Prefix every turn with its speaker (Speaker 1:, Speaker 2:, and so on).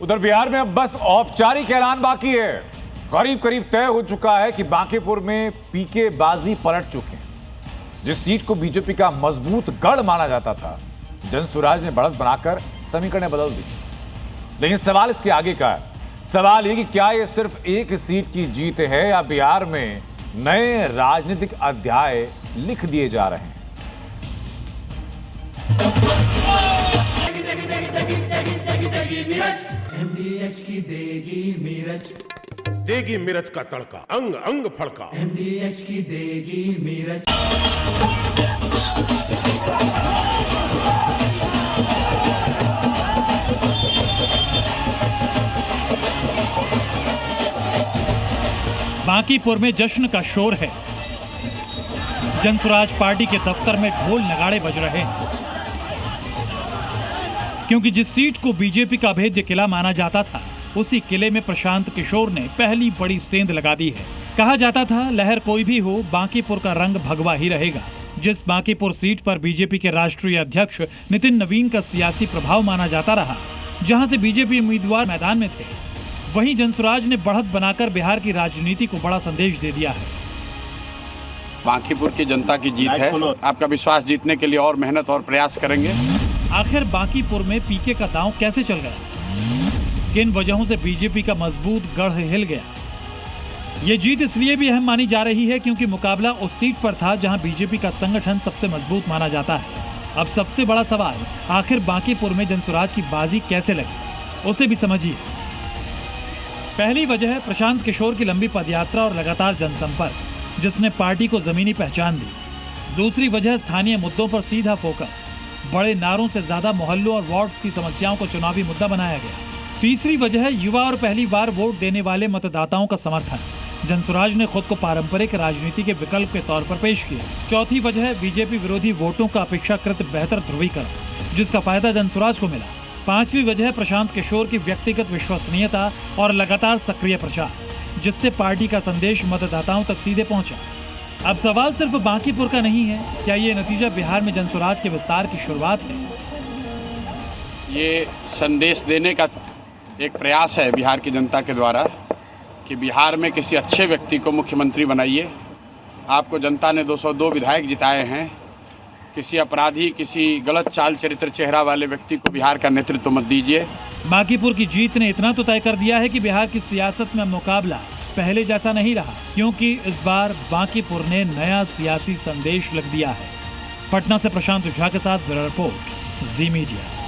Speaker 1: उधर बिहार में अब बस औपचारिक ऐलान बाकी है। करीब करीब तय हो चुका है कि बांकीपुर में पीके बाजी पलट चुके हैं। जिस सीट को बीजेपी का मजबूत गढ़ माना जाता था, जनसुराज ने बढ़त बनाकर समीकरणें बदल दी। लेकिन सवाल इसके आगे का है। सवाल ये कि क्या ये सिर्फ एक सीट की जीत है या बिहार में नए राजनीतिक अध्याय लिख दिए जा रहे हैं।
Speaker 2: MDH की
Speaker 3: देगी मिर्च का तड़का, अंग अंग फड़का।
Speaker 2: MDH की देगी मिर्च।
Speaker 4: बांकीपुर में जश्न का शोर है। जनसुराज पार्टी के दफ्तर में ढोल नगाड़े बज रहे हैं, क्योंकि जिस सीट को बीजेपी का अभेद्य किला माना जाता था, उसी किले में प्रशांत किशोर ने पहली बड़ी सेंध लगा दी है। कहा जाता था लहर कोई भी हो, बांकीपुर का रंग भगवा ही रहेगा। जिस बांकीपुर सीट पर बीजेपी के राष्ट्रीय अध्यक्ष नितिन नवीन का सियासी प्रभाव माना जाता रहा, जहां से बीजेपी उम्मीदवार मैदान में थे, वहीं जनसुराज ने बढ़त बनाकर बिहार की राजनीति को बड़ा संदेश दे दिया है।
Speaker 5: बांकीपुर की जनता की जीत है। आपका विश्वास जीतने के लिए और मेहनत और प्रयास करेंगे।
Speaker 4: आखिर बांकीपुर में पीके का दांव कैसे चल गया? किन वजहों से बीजेपी का मजबूत गढ़ हिल गया? ये जीत इसलिए भी अहम मानी जा रही है क्योंकि मुकाबला उस सीट पर था जहां बीजेपी का संगठन सबसे मजबूत माना जाता है। अब सबसे बड़ा सवाल, आखिर बांकीपुर में जनसुराज की बाजी कैसे लगी, उसे भी समझिए। पहली वजह है प्रशांत किशोर की लंबी पदयात्रा और लगातार जनसंपर्क, जिसने पार्टी को जमीनी पहचान दी। दूसरी वजह स्थानीय मुद्दों पर सीधा फोकस, बड़े नारों से ज्यादा मोहल्लों और वार्ड्स की समस्याओं को चुनावी मुद्दा बनाया गया। तीसरी वजह है युवा और पहली बार वोट देने वाले मतदाताओं का समर्थन। जनसुराज ने खुद को पारंपरिक राजनीति के विकल्प के तौर पर पेश किया। चौथी वजह है बीजेपी विरोधी वोटों का अपेक्षाकृत बेहतर ध्रुवीकरण, जिसका फायदा जनसुराज को मिला। पांचवी वजह है प्रशांत किशोर की व्यक्तिगत विश्वसनीयता और लगातार सक्रिय प्रचार, जिससे पार्टी का संदेश मतदाताओं तक सीधे पहुंचा। अब सवाल सिर्फ बांकीपुर का नहीं है, क्या ये नतीजा बिहार में जनसुराज के विस्तार की शुरुआत है?
Speaker 5: ये संदेश देने का एक प्रयास है बिहार की जनता के द्वारा कि बिहार में किसी अच्छे व्यक्ति को मुख्यमंत्री बनाइए। आपको जनता ने 202 विधायक जिताए हैं। किसी अपराधी, किसी गलत चाल चरित्र चेहरा वाले व्यक्ति को बिहार का नेतृत्व मत दीजिए।
Speaker 4: बांकीपुर की जीत ने इतना तो तय कर दिया है कि बिहार की सियासत में मुकाबला पहले जैसा नहीं रहा, क्योंकि इस बार बांकीपुर ने नया सियासी संदेश लिख दिया है। पटना से प्रशांत झा के साथ ब्यूरो रिपोर्ट, जी मीडिया।